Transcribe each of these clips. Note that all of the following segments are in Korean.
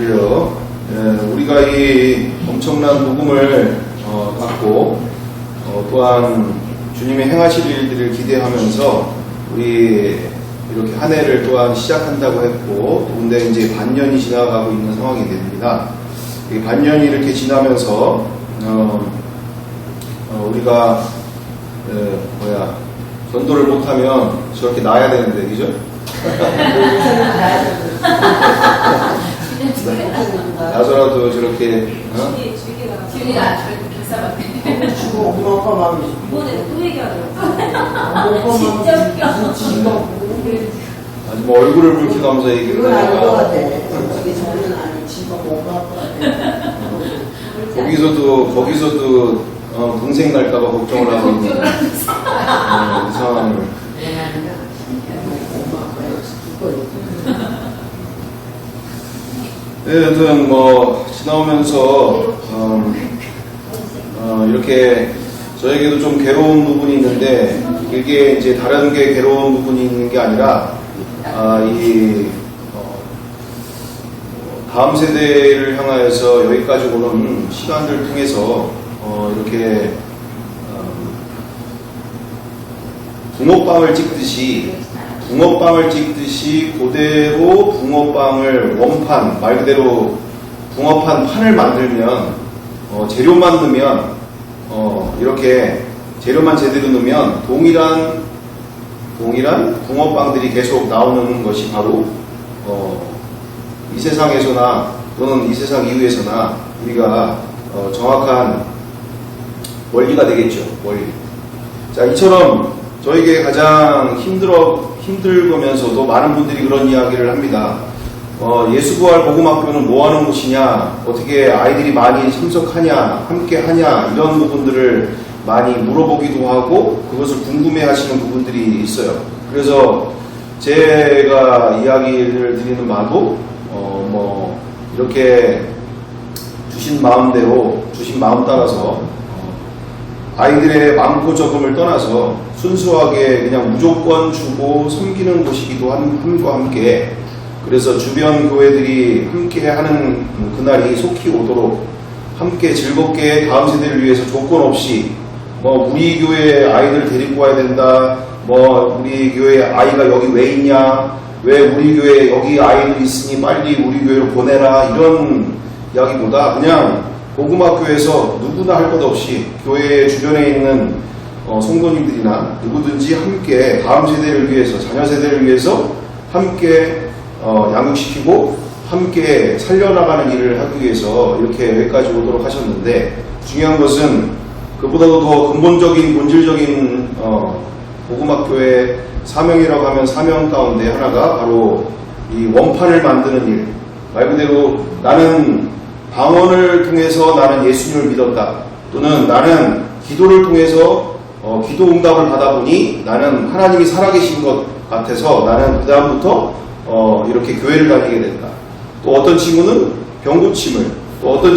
그래요. 우리가 이 엄청난 복음을 받고 또한 주님의 행하실 일들을 기대하면서 우리 이렇게 한 해를 또한 시작한다고 했고, 근데 이제 반년이 지나가고 있는 상황이 됩니다. 이 반년이 이렇게 지나면서 우리가 전도를 못하면 저렇게 나야 되는데, 그죠? 나서라도 저렇게 주기가 저렇게 결사받네. 주고 엄마 아빠 마음이 이번에 또 얘기하더라고. 진짜 웃겨. 아주 뭐 얼굴을 붉히면서 얘기를 이건 아닌 것 같아. 하니까 저기 저는 아니 지금 엄마 아빠 거기서도 동생 날까봐 걱정을 하고 있는 이 상황을. 엄마 아빠가 여튼 뭐 지나오면서 이렇게 저에게도 좀 괴로운 부분이 있는데, 이게 이제 다른 게 괴로운 부분이 있는 게 아니라 다음 세대를 향하여서 여기까지 오는 시간들을 통해서 이렇게 붕어빵을 찍듯이 그대로 붕어빵을 원판, 말 그대로 붕어판 판을 만들면 재료만 넣으면 이렇게 재료만 제대로 넣으면 동일한 붕어빵들이 계속 나오는 것이 바로 이 세상에서나 또는 이 세상 이후에서나 우리가 정확한 원리가 되겠죠. 원리. 자, 이처럼 저에게 가장 힘들면서도 많은 분들이 그런 이야기를 합니다. 예수부활 복음학교는 뭐 하는 곳이냐, 어떻게 아이들이 많이 참석하냐, 함께 하냐, 이런 부분들을 많이 물어보기도 하고 그것을 궁금해 하시는 부분들이 있어요. 그래서 제가 이야기를 드리는 바도 이렇게 주신 마음대로, 주신 마음 따라서 아이들의 많고 적음을 떠나서 순수하게 그냥 무조건 주고 섬기는 곳이기도 함과 함께, 그래서 주변 교회들이 함께 하는 그날이 속히 오도록 함께 즐겁게 다음 세대를 위해서 조건 없이 우리 교회 아이들 데리고 와야 된다, 우리 교회 아이가 여기 왜 있냐, 왜 우리 교회 여기 아이들 있으니 빨리 우리 교회로 보내라, 이런 이야기보다 그냥 복음학교에서 누구나 할 것 없이 교회 주변에 있는 성도님들이나 누구든지 함께 다음 세대를 위해서, 자녀 세대를 위해서 함께 양육시키고 함께 살려나가는 일을 하기 위해서 이렇게 여기까지 오도록 하셨는데, 중요한 것은 그보다도 더 근본적인 본질적인 복음학교의 사명이라고 하면 사명 가운데 하나가 바로 이 원판을 만드는 일, 말 그대로 나는 방언을 통해서 나는 예수님을 믿었다, 또는 나는 기도를 통해서 기도 응답을 받아보니 나는 하나님이 살아계신 것 같아서 나는 그 다음부터 이렇게 교회를 다니게 된다. 또 어떤 친구는 병고침을, 또 어떤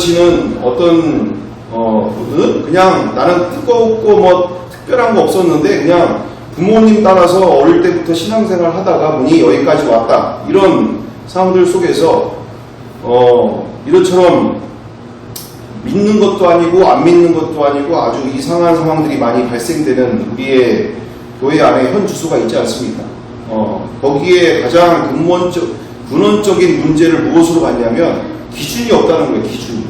분은 그냥 나는 뜨겁고 특별한 거 없었는데 그냥 부모님 따라서 어릴 때부터 신앙생활 하다가 보니 여기까지 왔다, 이런 상황들 속에서 이것처럼 믿는 것도 아니고 안 믿는 것도 아니고 아주 이상한 상황들이 많이 발생되는 우리의 교회 안에 현 주소가 있지 않습니까? 거기에 가장 근원적인 문제를 무엇으로 봤냐면 기준이 없다는 거예요. 기준이.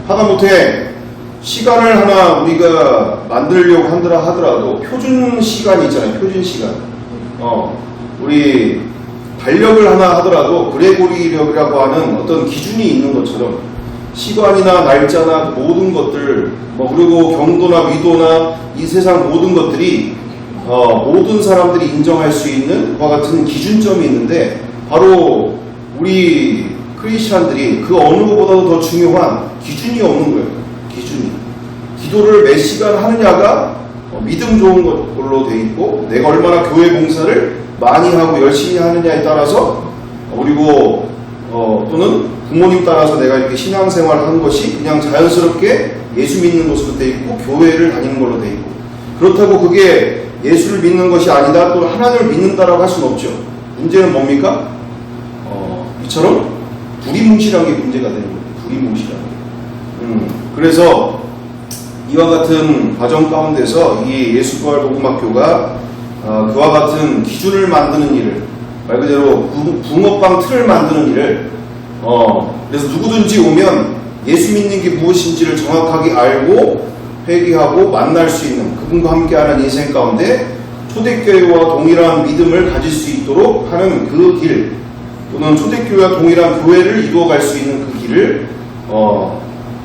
하다못해 시간을 하나 우리가 만들려고 하더라도 표준 시간이 있잖아요. 표준 시간. 우리 달력을 하나 하더라도 그레고리력이라고 하는 어떤 기준이 있는 것처럼 시간이나 날짜나 모든 것들, 그리고 경도나 위도나 이 세상 모든 것들이 모든 사람들이 인정할 수 있는 그와 같은 기준점이 있는데, 바로 우리 크리스찬들이 그 어느 것보다도 더 중요한 기준이 없는 거예요. 기준이. 기도를 몇 시간 하느냐가 믿음 좋은 걸로 돼 있고, 내가 얼마나 교회 봉사를 많이 하고 열심히 하느냐에 따라서, 그리고 또는 부모님 따라서 내가 이렇게 신앙생활을 하는 것이 그냥 자연스럽게 예수 믿는 것으로 돼 있고 교회를 다니는 걸로 돼 있고, 그렇다고 그게 예수를 믿는 것이 아니다, 또 하나님을 믿는다라고 할 수는 없죠. 문제는 뭡니까? 이처럼 두리뭉실한 게 문제가 되는 거예요. 두리뭉실한 게. 그래서 이와 같은 과정 가운데서 이 예수부활복음학교가 그와 같은 기준을 만드는 일을, 말 그대로 붕어빵 틀을 만드는 일을, 그래서 누구든지 오면 예수 믿는 게 무엇인지를 정확하게 알고 회개하고 만날 수 있는, 그분과 함께하는 인생 가운데 초대교회와 동일한 믿음을 가질 수 있도록 하는 그 길, 또는 초대교회와 동일한 교회를 이루어갈 수 있는 그 길을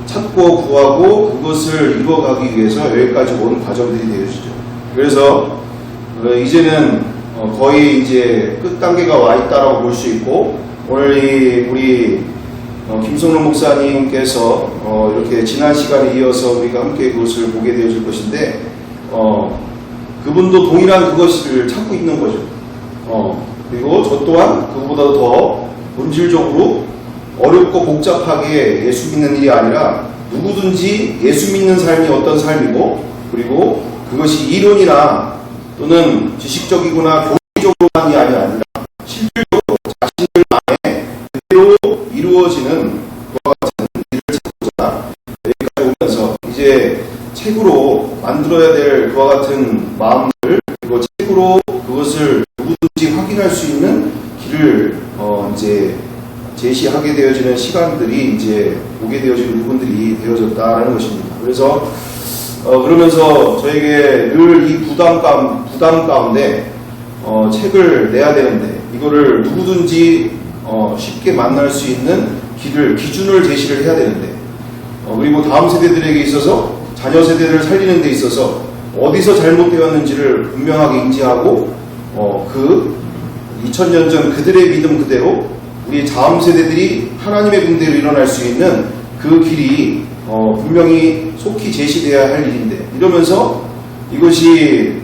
찾고 구하고 그것을 이루어가기 위해서 여기까지 온 과정들이 되어지죠. 그래서 이제는 거의 이제 끝 단계가 와 있다라고 볼 수 있고, 오늘 우리 김성론 목사님께서 이렇게 지난 시간에 이어서 우리가 함께 그것을 보게 되어질 것인데, 그분도 동일한 그것을 찾고 있는 거죠. 그리고 저 또한 그보다 더 본질적으로 어렵고 복잡하게 예수 믿는 일이 아니라 누구든지 예수 믿는 삶이 어떤 삶이고, 그리고 그것이 이론이나 또는 지식적이거나 교리적으로만이 아니라 실질적으로 자신들 안에 그대로 이루어지는 그와 같은 일을 찾고자 여기까지 오면서 이제 책으로 만들어야 될 그와 같은 마음들, 그리고 책으로 그것을 누구든지 확인할 수 있는 길을 이제 제시하게 되어지는 시간들이 이제 오게 되어지는 부분들이 되어졌다라는 것입니다. 그래서 그러면서 저에게 늘 이 부담 가운데 책을 내야 되는데, 이거를 누구든지 쉽게 만날 수 있는 기준을 제시를 해야 되는데, 그리고 다음 세대들에게 있어서 자녀 세대를 살리는 데 있어서 어디서 잘못되었는지를 분명하게 인지하고 그 2000년 전 그들의 믿음 그대로 우리 다음 세대들이 하나님의 군대로 일어날 수 있는 그 길이 분명히 속히 제시되어야 할 일인데, 이러면서 이것이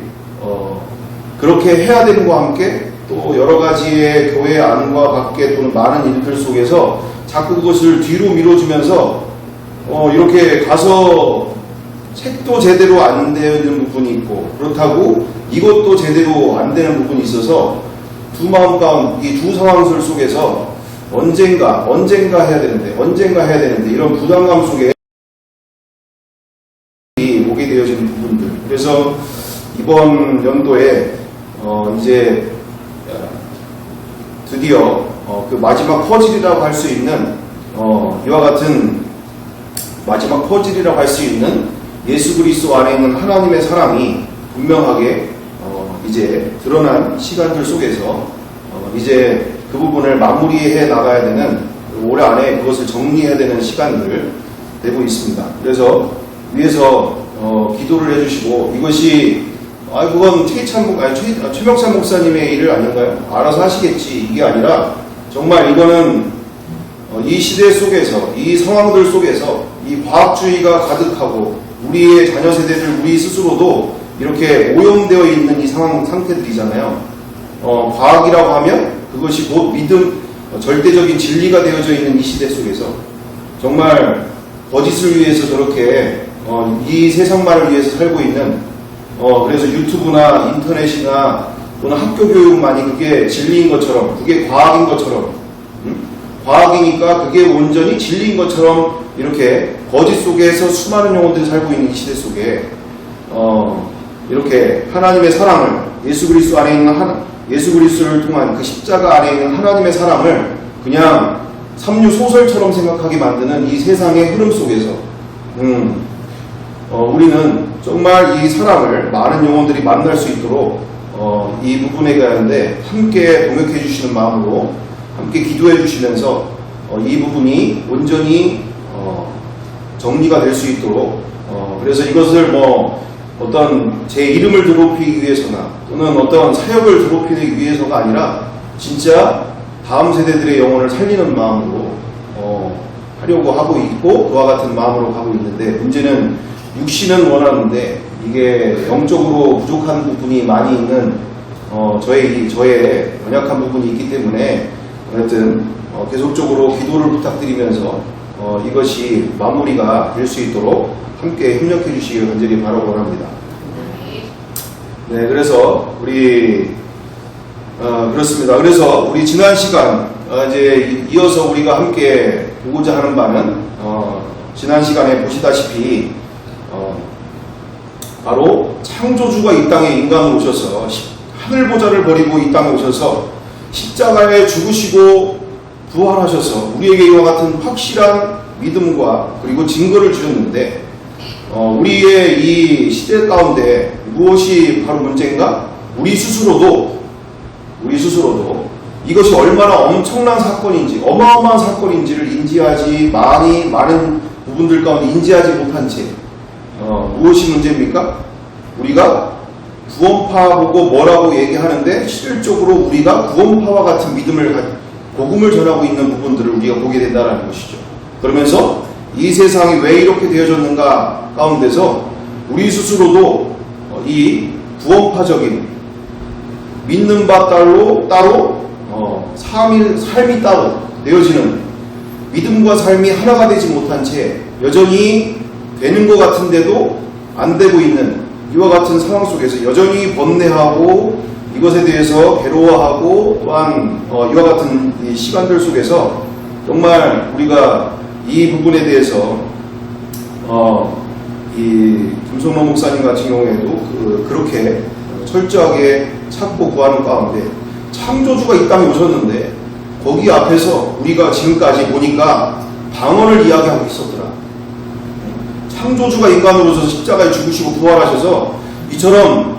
그렇게 해야 되는 것과 함께 또 여러 가지의 교회 안과 밖에 또는 많은 일들 속에서 자꾸 그것을 뒤로 밀어주면서 이렇게 가서 책도 제대로 안 되는 부분이 있고, 그렇다고 이것도 제대로 안 되는 부분이 있어서 두 마음 가운데, 이 두 상황들 속에서 언젠가 해야 되는데 이런 부담감 속에 오게 되어지는 부분들. 그래서 이번 연도에 이제 드디어 그 마지막 퍼즐이라고 할 수 있는 이와 같은 마지막 퍼즐이라고 할 수 있는 예수 그리스도 안에 있는 하나님의 사랑이 분명하게 이제 드러난 시간들 속에서 이제 그 부분을 마무리해 나가야 되는, 올해 안에 그것을 정리해야 되는 시간들 되고 있습니다. 그래서 위에서 기도를 해주시고, 이것이 그건 최명찬 목사님의 일을 아닌가요? 알아서 하시겠지, 이게 아니라 정말 이거는 이 시대 속에서, 이 상황들 속에서 이 과학주의가 가득하고 우리의 자녀 세대들, 우리 스스로도 이렇게 오염되어 있는 이 상태들이잖아요. 과학이라고 하면 그것이 곧 믿음, 절대적인 진리가 되어져 있는 이 시대 속에서 정말 거짓을 위해서 저렇게 이 세상만을 위해서 살고 있는, 그래서 유튜브나 인터넷이나 또는 학교 교육만이 그게 진리인 것처럼, 그게 과학인 것처럼, 과학이니까 그게 온전히 진리인 것처럼 이렇게 거짓 속에서 수많은 영혼들이 살고 있는 이 시대 속에 이렇게 하나님의 사랑을, 예수 그리스도 안에 있는 예수 그리스도를 통한 그 십자가 안에 있는 하나님의 사랑을 그냥 삼류 소설처럼 생각하게 만드는 이 세상의 흐름 속에서 우리는 정말 이 사랑을 많은 영혼들이 만날 수 있도록 이 부분에 가는데 함께 동역해 주시는 마음으로 함께 기도해 주시면서 이 부분이 온전히 정리가 될 수 있도록, 그래서 이것을 어떤 제 이름을 드높이기 위해서나 또는 어떤 사역을 드높이기 위해서가 아니라 진짜 다음 세대들의 영혼을 살리는 마음으로 하려고 하고 있고, 그와 같은 마음으로 가고 있는데, 문제는 육신은 원하는데 이게 영적으로 부족한 부분이 많이 있는 저의 연약한 부분이 있기 때문에, 하여튼 계속적으로 기도를 부탁드리면서 이것이 마무리가 될 수 있도록 함께 협력해 주시길 간절히 바라고 합니다. 네, 그래서 우리 그렇습니다. 그래서 우리 지난 시간 이제 이어서 우리가 함께 보고자 하는 바는 지난 시간에 보시다시피 바로 창조주가 이 땅에 인간으로 오셔서 하늘 보좌를 버리고 이 땅에 오셔서 십자가에 죽으시고 부활하셔서 우리에게 이와 같은 확실한 믿음과 그리고 증거를 주셨는데 우리의 이 시대 가운데 무엇이 바로 문제인가? 우리 스스로도 이것이 얼마나 엄청난 사건인지 어마어마한 사건인지를 인지하지 많은 부분들 가운데 인지하지 못한 채 무엇이 문제입니까? 우리가 구원파 보고 뭐라고 얘기하는데 실질적으로 우리가 구원파와 같은 복음을 전하고 있는 부분들을 우리가 보게 된다는 것이죠. 그러면서 이 세상이 왜 이렇게 되어졌는가 가운데서 우리 스스로도 이 구원파적인 믿는 바 따로 삶이 따로 되어지는 믿음과 삶이 하나가 되지 못한 채 여전히 되는 것 같은데도 안 되고 있는 이와 같은 상황 속에서 여전히 번뇌하고 이것에 대해서 괴로워하고 또한 이와 같은 이 시간들 속에서 정말 우리가 이 부분에 대해서 이 김성로 목사님 같은 경우에도 그렇게 철저하게 찾고 구하는 가운데 창조주가 이 땅에 오셨는데 거기 앞에서 우리가 지금까지 보니까 방언을 이야기하고 있었더라. 창조주가 인간으로서 십자가에 죽으시고 부활하셔서 이처럼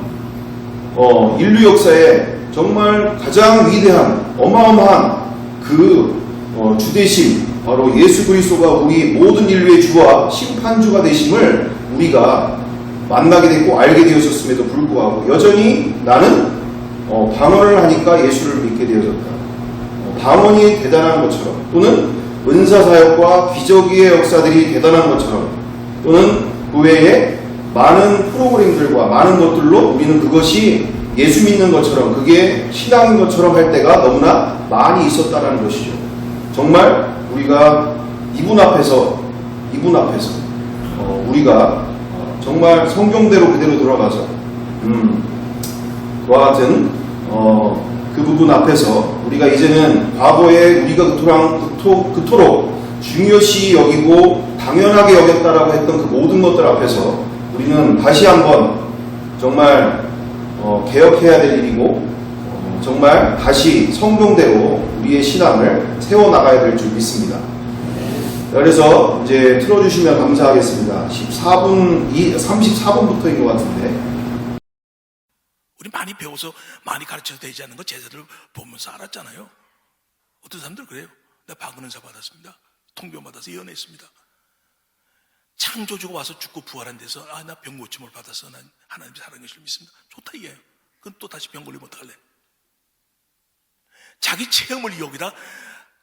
인류 역사에 정말 가장 위대한 어마어마한 그 주되심 바로 예수 그리스도가 우리 모든 인류의 주와 심판주가 되심을 우리가 만나게 됐고 알게 되었었음에도 불구하고 여전히 나는 방언을 하니까 예수를 믿게 되어졌다. 방언이 대단한 것처럼 또는 은사사역과 기적의 역사들이 대단한 것처럼 또는 그 외에 많은 프로그램들과 많은 것들로 우리는 그것이 예수 믿는 것처럼 그게 신앙인 것처럼 할 때가 너무나 많이 있었다는 것이죠. 정말 우리가 이분 앞에서 우리가 정말 성경대로 그대로 돌아가서 그와 같은 그 부분 앞에서 우리가 이제는 과거에 우리가 그토록 중요시 여기고 당연하게 여겼다라고 했던 그 모든 것들 앞에서 우리는 다시 한번 정말 개혁해야 될 일이고 정말 다시 성경대로 우리의 신앙을 세워나가야 될 줄 믿습니다. 그래서 이제 틀어주시면 감사하겠습니다. 34분부터인 것 같은데 우리 많이 배워서 많이 가르쳐도 되지 않는 거 제자들 보면서 알았잖아요. 어떤 사람들 그래요. 나 박은은사 받았습니다. 통병 받아서 예언했습니다. 창조주가 와서 죽고 부활한 데서 나 병 고침을 받아서 난 하나님 사랑의 것을 믿습니다. 좋다 이게요. 그럼 또 다시 병 걸리면 어떡할래? 자기 체험을 여기다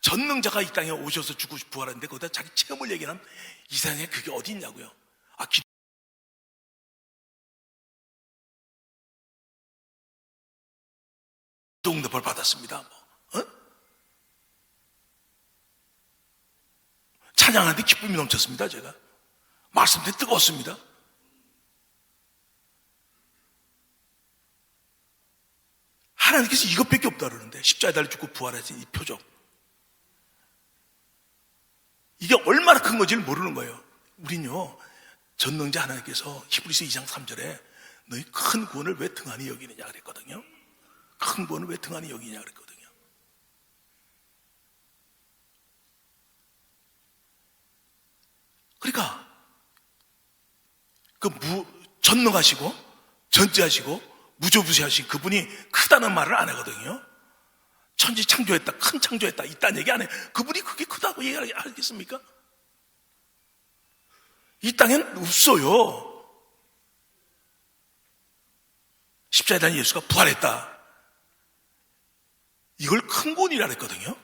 전능자가 이 땅에 오셔서 죽고 부활했는데 거기다 자기 체험을 얘기하면 이 세상에 그게 어디 있냐고요. 응답을 받았습니다. 찬양하는데 기쁨이 넘쳤습니다. 제가 말씀 때문에 뜨거웠습니다. 하나님께서 이것밖에 없다 그러는데 십자가에 달려 죽고 부활하신 이 표적 이게 얼마나 큰 건지를 모르는 거예요. 우린요 전능자 하나님께서 히브리서 2장 3절에 너희 큰 구원을 왜 등한히 여기느냐 그랬거든요. 큰 구원을 왜 등한히 여기냐 그랬거든요. 그러니까 전능하시고 전지하시고 무조부시하신 그분이 크다는 말을 안 하거든요. 천지 창조했다, 큰 창조했다 이딴 얘기 안 해. 그분이 그게 크다고 얘기하겠습니까? 이 땅엔 없어요. 십자가에 달린 예수가 부활했다. 이걸 큰 구원이라 했거든요.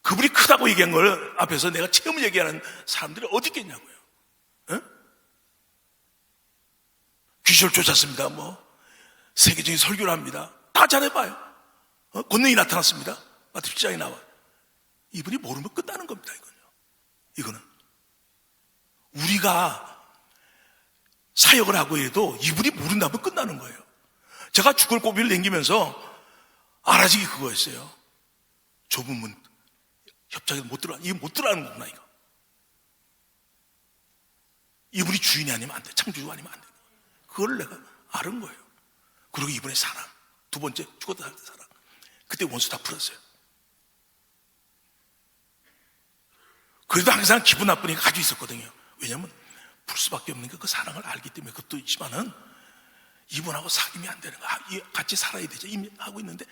그분이 크다고 얘기한 걸 앞에서 내가 체험을 얘기하는 사람들이 어디 있겠냐고요. 에? 귀신을 쫓았습니다. 세계적인 설교를 합니다. 다 잘해봐요. 권능이 나타났습니다. 마태복음 7장에 나와. 이분이 모르면 끝나는 겁니다. 이거는 우리가 사역을 하고 해도 이분이 모른다면 끝나는 거예요. 제가 죽을 고비를 당기면서 알아지기 그거였어요. 좁은 문, 협착에 못 들어가. 이게 못 들어가는 거구나, 이거. 이분이 주인이 아니면 안 돼. 창조주가 아니면 안 돼. 그걸 내가 알은 거예요. 그리고 이분의 사랑. 두 번째, 죽었다 살 때 사랑. 그때 원수 다 풀었어요. 그래도 항상 기분 나쁘니까 가지고 있었거든요. 왜냐면 풀 수밖에 없는 게 그 사랑을 알기 때문에. 그것도 있지만은 이분하고 사귐이 안 되는 거야. 같이 살아야 되죠. 이미 하고 있는데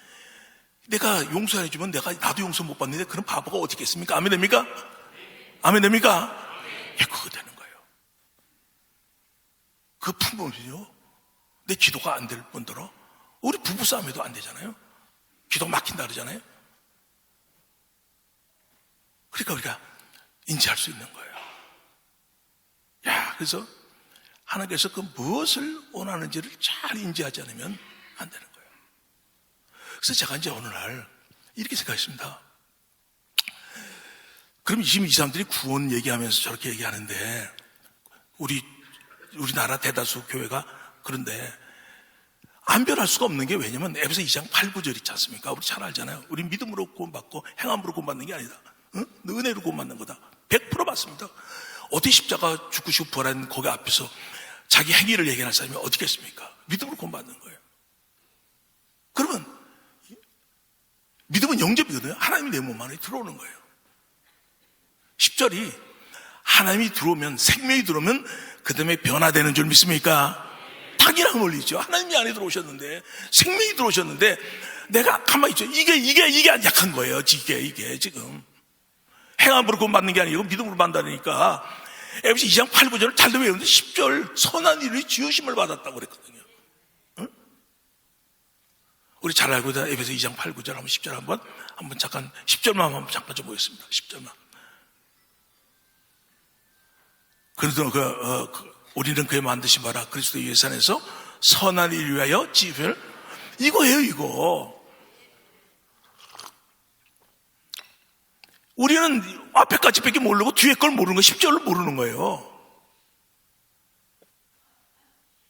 내가 용서해주면 나도 용서 못 받는데 그런 바보가 어디 있겠습니까? 아멘 됩니까? 아멘 됩니까? 예, 그거 되는 거예요. 그 품목이요. 내 기도가 안 될 뿐더러 우리 부부싸움에도 안 되잖아요. 기도 막힌다 그러잖아요. 그러니까 우리가 인지할 수 있는 거예요. 야, 그래서 하나님께서 그 무엇을 원하는지를 잘 인지하지 않으면 안 되는 거예요. 그래서 제가 이제 어느 날 이렇게 생각했습니다. 그럼 지금 이 사람들이 구원 얘기하면서 저렇게 얘기하는데 우리나라 대다수 교회가 그런데 안 변할 수가 없는 게 왜냐면 에베소 2장 8, 9절 있지 않습니까? 우리 잘 알잖아요. 우리 믿음으로 구원받고 행함으로 구원받는 게 아니다. 응? 은혜로 구원받는 거다. 100% 맞습니다. 어디 십자가 죽으시고 부활한 거기 앞에서 자기 행위를 얘기할 사람이 어디 있겠습니까? 믿음으로 구원받는 거예요. 그러면 믿음은 영접이거든요. 하나님이 내 몸 안에 들어오는 거예요. 10절이 하나님이 들어오면, 생명이 들어오면 그 다음에 변화되는 줄 믿습니까? 당연한 원리죠. 하나님이 안에 들어오셨는데, 생명이 들어오셨는데 내가 가만히 있죠. 이게 약한 거예요. 이게 지금 행함으로 구원받는 게 아니고 믿음으로 받는다니까. 에베소 2장 8, 9절을 잘 외우는데 10절 선한 일이 지으심을 받았다고 그랬거든요. 응? 우리 잘 알고 있는 에베소 2장 8, 9절 한번 10절 한번 잠깐 10절만 한번 잠깐 좀 보겠습니다. 10절만. 그래도 우리는 그의 만드신 바라 그리스도 예수 안에서 선한 일을 위하여 지을 이거예요, 이거. 우리는 앞에까지밖에 모르고 뒤에 걸 모르는 거 10절을 모르는 거예요.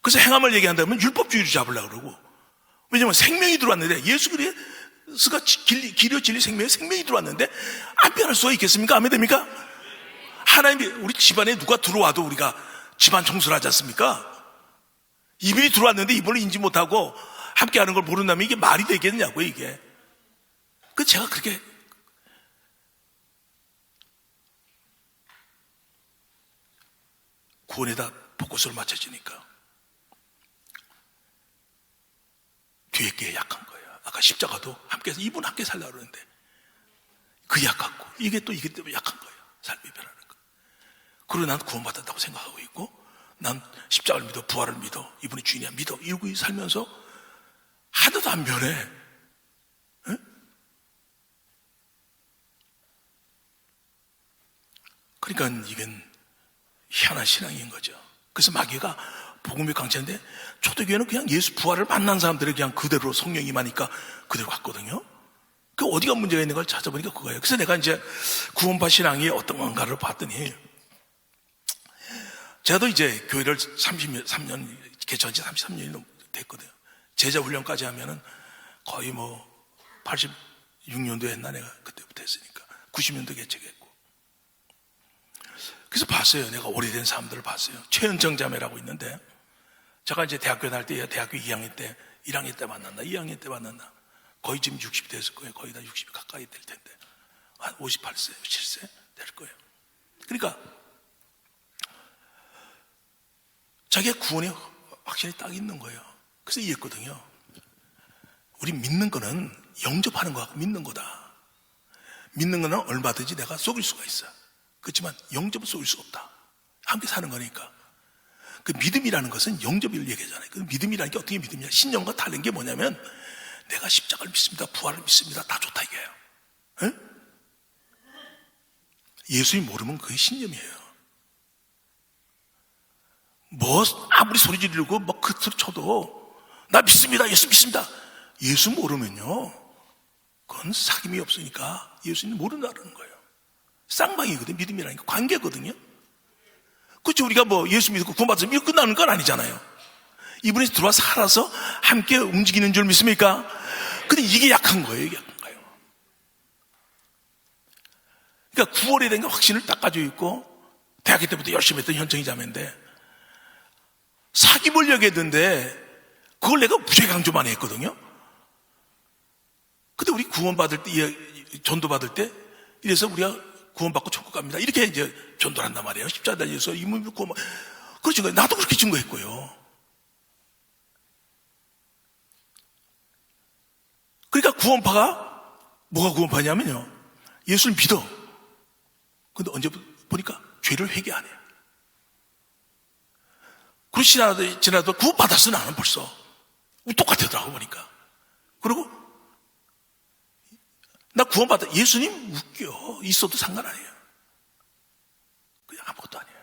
그래서 행함을 얘기한다면 율법주의를 잡으려고 그러고. 왜냐하면 생명이 들어왔는데 예수 그리스도가 길이요 진리 생명이 들어왔는데 안 변할 수가 있겠습니까? 아멘 됩니까? 하나님이 우리 집안에 누가 들어와도 우리가 집안 청소를 하지 않습니까? 이분이 들어왔는데 이분을 인지 못하고 함께하는 걸 모른다면 이게 말이 되겠냐고요, 이게. 그 제가 그렇게 구원에다 벚꽃을 맞춰지니까 뒤에 게 약한 거예요. 아까 십자가도 함께 이분 함께 살려고 그러는데 그 약하고 이게 때문에 약한 거예요. 삶이 변하는 거. 그리고 난 구원받았다고 생각하고 있고 난 십자가를 믿어 부활을 믿어 이분이 주인이야 믿어 이러고 살면서 하나도 안 변해. 응? 그러니까 이건 희한한 신앙인 거죠. 그래서 마귀가 복음의 강체인데 초대교회는 그냥 예수 부활을 만난 사람들을 그냥 그대로 성령이 임하니까 그대로 갔거든요. 그 어디가 문제가 있는 걸 찾아보니까 그거예요. 그래서 내가 이제 구원파 신앙이 어떤 건가를 봤더니 저도 이제 교회를 33년 개척한 지 33년이 됐거든요. 제자 훈련까지 하면은 거의 86년도 했나 내가 그때부터 했으니까 90년도 개척했고. 그래서 봤어요. 내가 오래된 사람들을 봤어요. 최은정 자매라고 있는데 제가 이제 대학교 다닐 때 대학교 2학년 때 1학년 때 만났나 2학년 때 만났나 거의 지금 60 됐을 거예요. 거의 다 60 가까이 될 텐데 한 58세 7세 될 거예요. 그러니까 자기의 구원에 확실히 딱 있는 거예요. 그래서 이해했거든요. 우리 믿는 거는 영접하는 거하고 믿는 거다. 믿는 거는 얼마든지 내가 속일 수가 있어. 그렇지만 영접은 속일 수가 없다. 함께 사는 거니까. 그 믿음이라는 것은 영접을 얘기하잖아요. 그 믿음이라는 게 어떻게 믿음이냐. 신념과 다른 게 뭐냐면 내가 십자가를 믿습니다. 부활을 믿습니다. 다 좋다 이게요. 에? 예수님 모르면 그게 신념이에요. 아무리 소리 지르고 그트를 쳐도 나 믿습니다. 예수 믿습니다. 예수 모르면요. 그건 사귐이 없으니까 예수님 모른다는 거예요. 쌍방이거든요. 믿음이라는 게 관계거든요. 그렇죠. 우리가 예수 믿고 구원받으면 이거 끝나는 건 아니잖아요. 이분이 들어와 살아서 함께 움직이는 줄 믿습니까? 근데 이게 약한 거예요. 이게 약한 거예요. 그러니까 9월에 된 게 확신을 딱 가지고 있고 대학교 때부터 열심히 했던 현청이 자매인데 사기벌려고 했는데 그걸 내가 무죄 강조만 했거든요. 근데 우리 구원받을 때, 전도 받을 때 이래서 우리가 구원받고 천국 갑니다. 이렇게 이제 전도를 한단 말이에요. 십자가 달려서 이물 믿고 막 그렇지. 나도 그렇게 증거했고요. 그러니까 구원파가 뭐가 구원파냐면요. 예수를 믿어. 근데 언제 보니까 죄를 회개 안 해요. 그렇지 지나도 구원받았어 나는 벌써. 똑같더라고 보니까. 그리고 나 구원받아. 예수님 웃겨. 있어도 상관 아니에요. 그냥 아무것도 아니에요.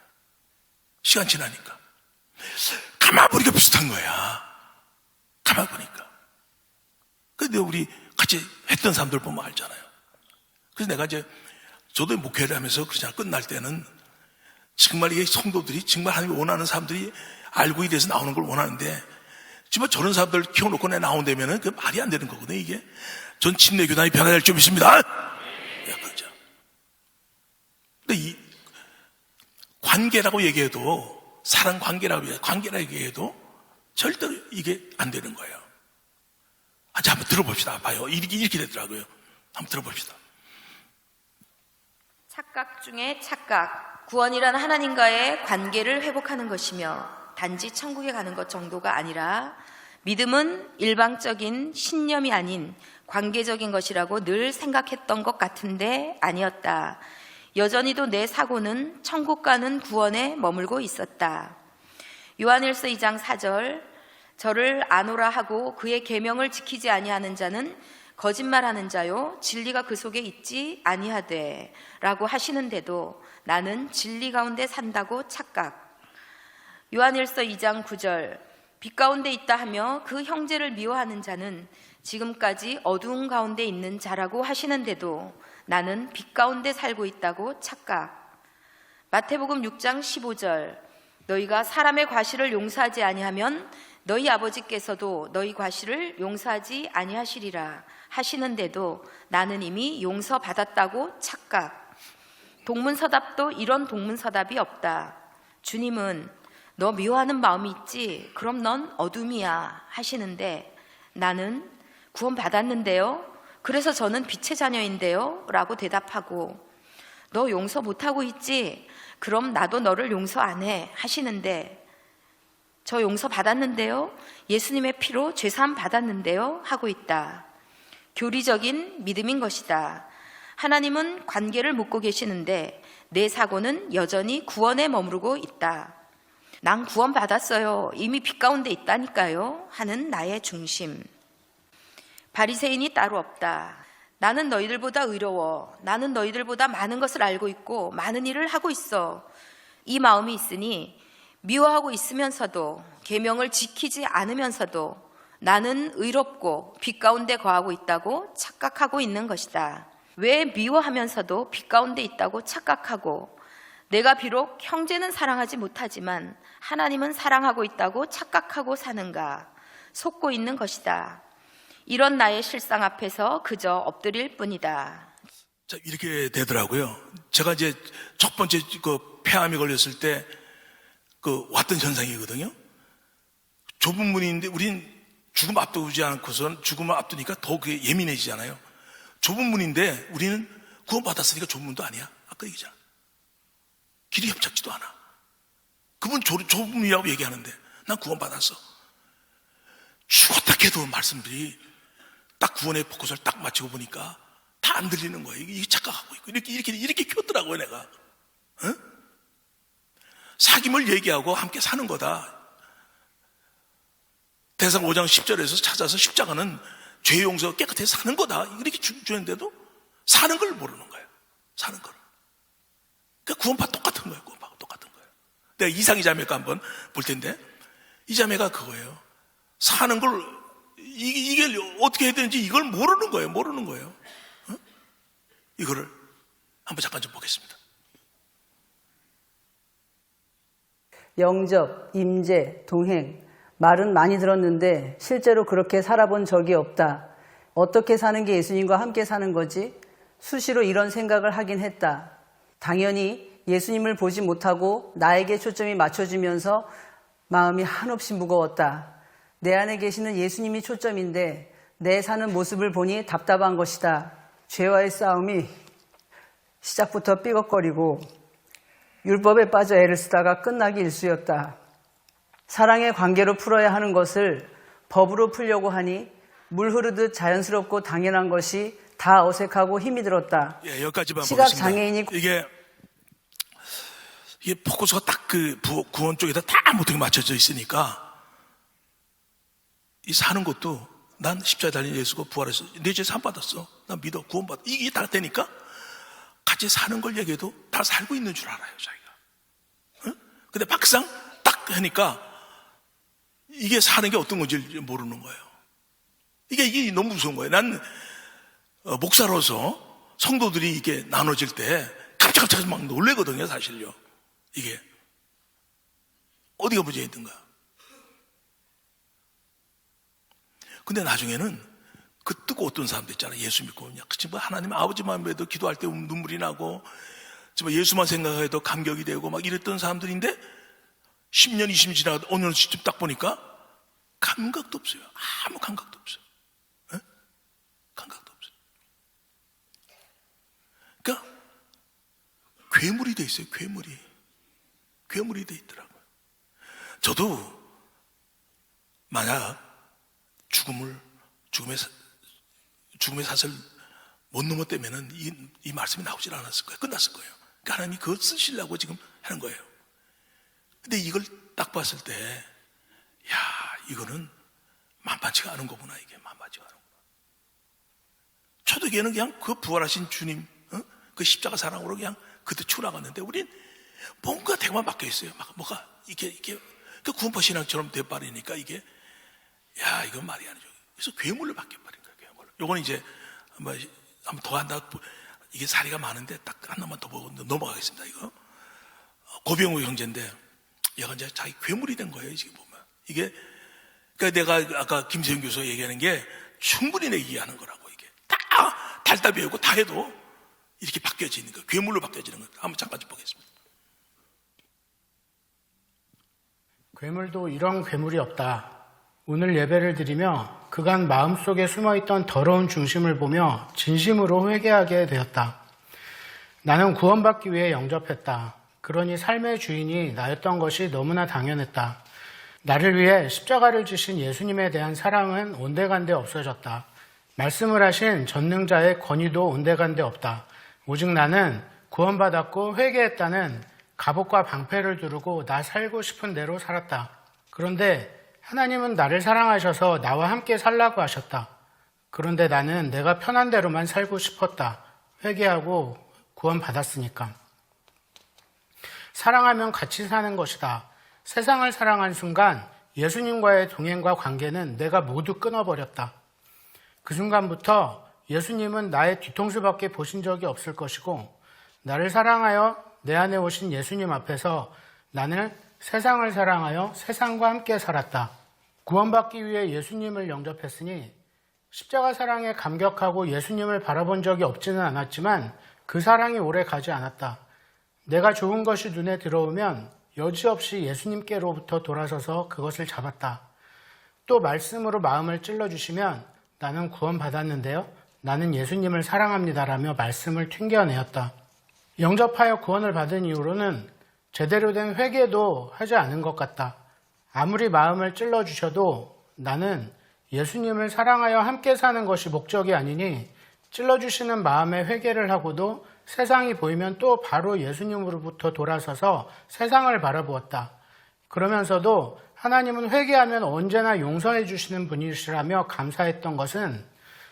시간 지나니까. 가만 보니까 비슷한 거야. 가만 보니까. 근데 우리 같이 했던 사람들 보면 알잖아요. 그래서 내가 이제 저도 목회를 하면서 그냥 끝날 때는 정말 이게 성도들이 정말 하나님이 원하는 사람들이 알고 이래서 나오는 걸 원하는데 정말 저런 사람들 키워놓고 내 나온다면은 그 말이 안 되는 거거든요, 이게. 전 침례 교단이 변화될 줄 믿습니다. 그죠. 근데 이 관계라고 얘기해도 사랑 관계라고 얘기해도 절대로 이게 안 되는 거예요. 자, 한번 들어봅시다. 봐요. 이렇게 되더라고요. 한번 들어봅시다. 착각 중에 착각. 구원이란 하나님과의 관계를 회복하는 것이며 단지 천국에 가는 것 정도가 아니라 믿음은 일방적인 신념이 아닌 관계적인 것이라고 늘 생각했던 것 같은데 아니었다. 여전히도 내 사고는 천국 가는 구원에 머물고 있었다. 요한일서 2장 4절 저를 아노라 하고 그의 계명을 지키지 아니하는 자는 거짓말하는 자요 진리가 그 속에 있지 아니하되 라고 하시는데도 나는 진리 가운데 산다고 착각. 요한일서 2장 9절 빛 가운데 있다 하며 그 형제를 미워하는 자는 지금까지 어두운 가운데 있는 자라고 하시는데도 나는 빛 가운데 살고 있다고 착각. 마태복음 6장 15절 너희가 사람의 과실을 용서하지 아니하면 너희 아버지께서도 너희 과실을 용서하지 아니하시리라 하시는데도 나는 이미 용서받았다고 착각. 동문서답도 이런 동문서답이 없다. 주님은 너 미워하는 마음이 있지? 그럼 넌 어둠이야 하시는데 나는 구원받았는데요? 그래서 저는 빛의 자녀인데요? 라고 대답하고 너 용서 못하고 있지? 그럼 나도 너를 용서 안 해 하시는데 저 용서 받았는데요? 예수님의 피로 죄사함 받았는데요? 하고 있다. 교리적인 믿음인 것이다. 하나님은 관계를 묻고 계시는데 내 사고는 여전히 구원에 머무르고 있다. 난 구원 받았어요. 이미 빛 가운데 있다니까요. 하는 나의 중심. 바리새인이 따로 없다. 나는 너희들보다 의로워. 나는 너희들보다 많은 것을 알고 있고 많은 일을 하고 있어. 이 마음이 있으니 미워하고 있으면서도 계명을 지키지 않으면서도 나는 의롭고 빛 가운데 거하고 있다고 착각하고 있는 것이다. 왜 미워하면서도 빛 가운데 있다고 착각하고 내가 비록 형제는 사랑하지 못하지만 하나님은 사랑하고 있다고 착각하고 사는가? 속고 있는 것이다. 이런 나의 실상 앞에서 그저 엎드릴 뿐이다. 자, 이렇게 되더라고요. 제가 이제 첫 번째 그 폐암이 걸렸을 때 왔던 현상이거든요. 좁은 문인데 우린 죽음 앞두지 않고선 죽음을 앞두니까 더 그게 예민해지잖아요. 좁은 문인데 우리는 구원받았으니까 좁은 문도 아니야. 아까 얘기잖아. 길이 협착지도 않아. 그분 좁은 문이라고 얘기하는데 난 구원받았어. 죽었다 해도 말씀들이 딱 구원의 포커스를 딱 맞추고 보니까 다 안 들리는 거예요. 이게 착각하고 있고 이렇게 키웠더라고요 내가. 어? 사귐을 얘기하고 함께 사는 거다. 대상 5장 10절에서 찾아서 십자가는 죄 용서 깨끗해서 사는 거다. 이렇게 주는데도 사는 걸 모르는 거예요. 사는 걸. 그러니까 구원파 똑같은 거예요. 구원파가 똑같은 거예요. 내가 이상희 자매가 한번 볼 텐데 이 자매가 그거예요. 사는 걸 이게 어떻게 해야 되는지 이걸 모르는 거예요. 모르는 거예요. 어? 이거를 한번 잠깐 좀 보겠습니다. 영접, 임재, 동행 말은 많이 들었는데 실제로 그렇게 살아본 적이 없다. 어떻게 사는 게 예수님과 함께 사는 거지? 수시로 이런 생각을 하긴 했다. 당연히 예수님을 보지 못하고 나에게 초점이 맞춰지면서 마음이 한없이 무거웠다. 내 안에 계시는 예수님이 초점인데 내 사는 모습을 보니 답답한 것이다. 죄와의 싸움이 시작부터 삐걱거리고 율법에 빠져 애를 쓰다가 끝나기 일쑤였다. 사랑의 관계로 풀어야 하는 것을 법으로 풀려고 하니 물 흐르듯 자연스럽고 당연한 것이 다 어색하고 힘이 들었다. 예, 여기까지만 시각 보겠습니다. 장애인이 이게 포커스가 딱 그 구원 쪽에다 다 어떻게 맞춰져 있으니까 이 사는 것도 난 십자가에 달린 예수가 부활해서 내 죄 산 받았어. 난 믿어 구원받아. 이게 다 되니까 같이 사는 걸 얘기해도 다 살고 있는 줄 알아요, 자기가. 응? 근데 막상 딱 하니까 이게 사는 게 어떤 건지 모르는 거예요. 이게 너무 무서운 거예요. 난 목사로서 성도들이 이게 나눠질 때 갑자기 막 놀래거든요, 사실요. 이게 어디가 문제 있던가. 근데 나중에는 그 뜨고 어떤 사람들 있잖아요. 예수 믿고 그냥 뭐 하나님 아버지만 해도 기도할 때 눈물이 나고 정말 예수만 생각해도 감격이 되고 막 이랬던 사람들인데 10년, 20년 지나가 어느 시점 딱 보니까 감각도 없어요. 아무 감각도 없어요. 에? 감각도 없어요. 그러니까 괴물이 돼 있어요. 괴물이 돼 있더라고요. 저도 만약 죽음의 사슬 못 넘었다면은 이 말씀이 나오질 않았을 거예요. 끝났을 거예요. 그러니까 하나님이 그걸 쓰시려고 지금 하는 거예요. 근데 이걸 딱 봤을 때, 야, 이거는 만만치가 않은 거구나, 이게 만만치가 않은 거구나. 초대교회는 그냥 그 부활하신 주님, 그 십자가 사랑으로 그냥 그때 추락하는데 우린 뭔가 대만 바뀌어 있어요. 막 뭐가 이게 그 구원파 신앙처럼 돼버리니까 이게 야, 이건 말이 아니죠. 그래서 괴물로 바뀌어버린 거예요, 괴물로. 요건 이제 한번 더 한다. 이게 사리가 많은데 딱 하나만 더 보고 넘어가겠습니다, 이거. 고병우 형제인데, 얘가 이제 자기 괴물이 된 거예요, 지금 보면. 이게, 그러니까 내가 아까 김세윤 교수가 얘기하는 게 충분히 내 이해하는 거라고, 이게. 다 달다 배우고 다 해도 이렇게 바뀌어지는 거, 괴물로 바뀌어지는 거. 한번 잠깐 좀 보겠습니다. 괴물도 이런 괴물이 없다. 오늘 예배를 드리며 그간 마음속에 숨어있던 더러운 중심을 보며 진심으로 회개하게 되었다. 나는 구원받기 위해 영접했다. 그러니 삶의 주인이 나였던 것이 너무나 당연했다. 나를 위해 십자가를 지신 예수님에 대한 사랑은 온데간데 없어졌다. 말씀을 하신 전능자의 권위도 온데간데 없다. 오직 나는 구원받았고 회개했다는 갑옷과 방패를 두르고 나 살고 싶은 대로 살았다. 그런데 하나님은 나를 사랑하셔서 나와 함께 살라고 하셨다. 그런데 나는 내가 편한 대로만 살고 싶었다. 회개하고 구원받았으니까. 사랑하면 같이 사는 것이다. 세상을 사랑한 순간 예수님과의 동행과 관계는 내가 모두 끊어버렸다. 그 순간부터 예수님은 나의 뒤통수밖에 보신 적이 없을 것이고 나를 사랑하여 내 안에 오신 예수님 앞에서 나는 세상을 사랑하여 세상과 함께 살았다. 구원받기 위해 예수님을 영접했으니 십자가 사랑에 감격하고 예수님을 바라본 적이 없지는 않았지만 그 사랑이 오래 가지 않았다. 내가 좋은 것이 눈에 들어오면 여지없이 예수님께로부터 돌아서서 그것을 잡았다. 또 말씀으로 마음을 찔러주시면 나는 구원받았는데요. 나는 예수님을 사랑합니다라며 말씀을 튕겨내었다. 영접하여 구원을 받은 이후로는 제대로 된 회개도 하지 않은 것 같다. 아무리 마음을 찔러주셔도 나는 예수님을 사랑하여 함께 사는 것이 목적이 아니니 찔러주시는 마음의 회개를 하고도 세상이 보이면 또 바로 예수님으로부터 돌아서서 세상을 바라보았다. 그러면서도 하나님은 회개하면 언제나 용서해 주시는 분이시라며 감사했던 것은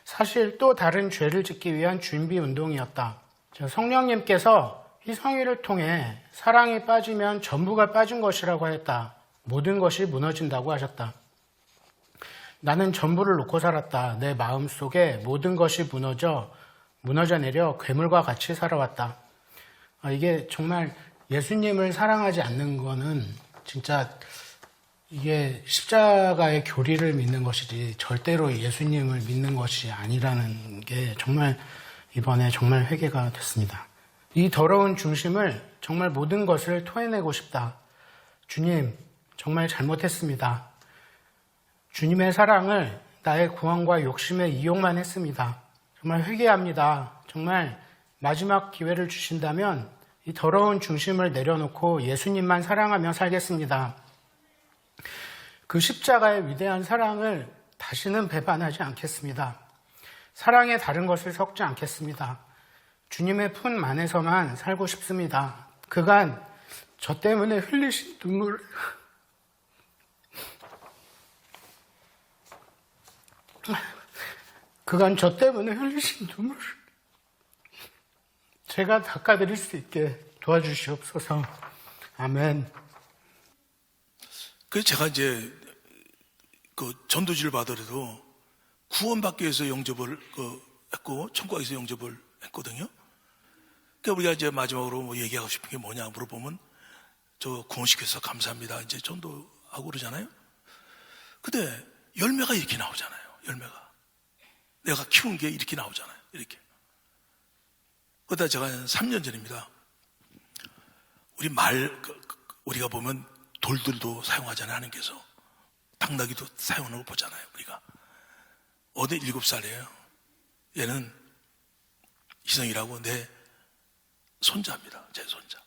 사실 또 다른 죄를 짓기 위한 준비 운동이었다. 성령님께서 희성이를 통해 사랑이 빠지면 전부가 빠진 것이라고 하였다. 모든 것이 무너진다고 하셨다. 나는 전부를 놓고 살았다. 내 마음속에 모든 것이 무너져 내려 괴물과 같이 살아왔다. 이게 정말 예수님을 사랑하지 않는 거는 진짜 이게 십자가의 교리를 믿는 것이지 절대로 예수님을 믿는 것이 아니라는 게 정말 이번에 정말 회개가 됐습니다. 이 더러운 중심을 정말 모든 것을 토해내고 싶다. 주님, 정말 잘못했습니다. 주님의 사랑을 나의 구원과 욕심에 이용만 했습니다. 정말 회개합니다. 정말 마지막 기회를 주신다면 이 더러운 중심을 내려놓고 예수님만 사랑하며 살겠습니다. 그 십자가의 위대한 사랑을 다시는 배반하지 않겠습니다. 사랑에 다른 것을 섞지 않겠습니다. 주님의 품 안에서만 살고 싶습니다. 그간 저 때문에 흘리신 눈물, 제가 닦아드릴 수 있게 도와주시옵소서. 아멘. 그래서 제가 이제 그 전도지를 받으려도 구원받기 위해서 영접을 했고 천국하기 위해서 영접을 했거든요. 그러니까 우리가 이제 마지막으로 뭐 얘기하고 싶은 게 뭐냐 물어보면 저 구원시켜서 감사합니다. 이제 전도하고 그러잖아요. 근데 열매가 이렇게 나오잖아요. 열매가. 내가 키운 게 이렇게 나오잖아요. 이렇게. 그러다 제가 한 3년 전입니다. 우리가 보면 돌들도 사용하잖아요. 하나님께서. 당나귀도 사용하는 거 보잖아요. 우리가. 어디 7살이에요. 얘는 희성이라고 내 손자입니다. 제 손자.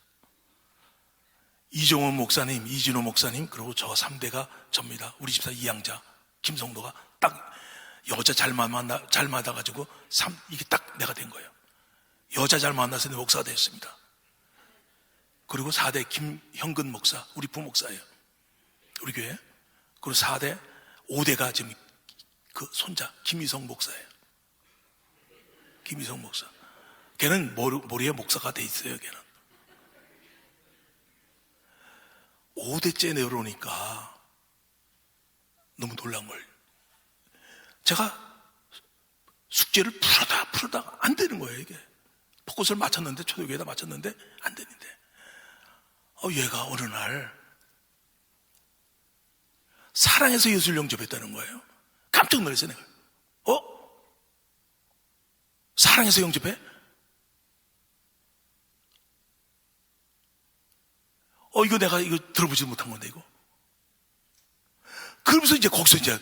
이종원 목사님, 이진호 목사님, 그리고 저 3대가 접니다. 우리 집사 이양자, 김성도가 딱 여자 잘 만나가지고 이게 딱 내가 된 거예요. 여자 잘 만나서 내 목사가 됐습니다. 그리고 4대 김형근 목사, 우리 부목사예요. 우리 교회. 그리고 4대, 5대가 지금 그 손자, 김희성 목사예요. 김희성 목사. 걔는 모리에 목사가 돼 있어요, 걔는. 5대째 내려오니까 너무 놀란 걸. 제가 숙제를 풀어다가 안 되는 거예요, 이게. 포커스를 맞췄는데, 초등교회에다 맞췄는데, 안 되는데. 얘가 어느 날, 사랑해서 예수를 영접했다는 거예요. 깜짝 놀랐어요, 내가. 사랑해서 영접해? 이거 내가 들어보지 못한 건데, 이거. 그러면서 이제 거기서 이제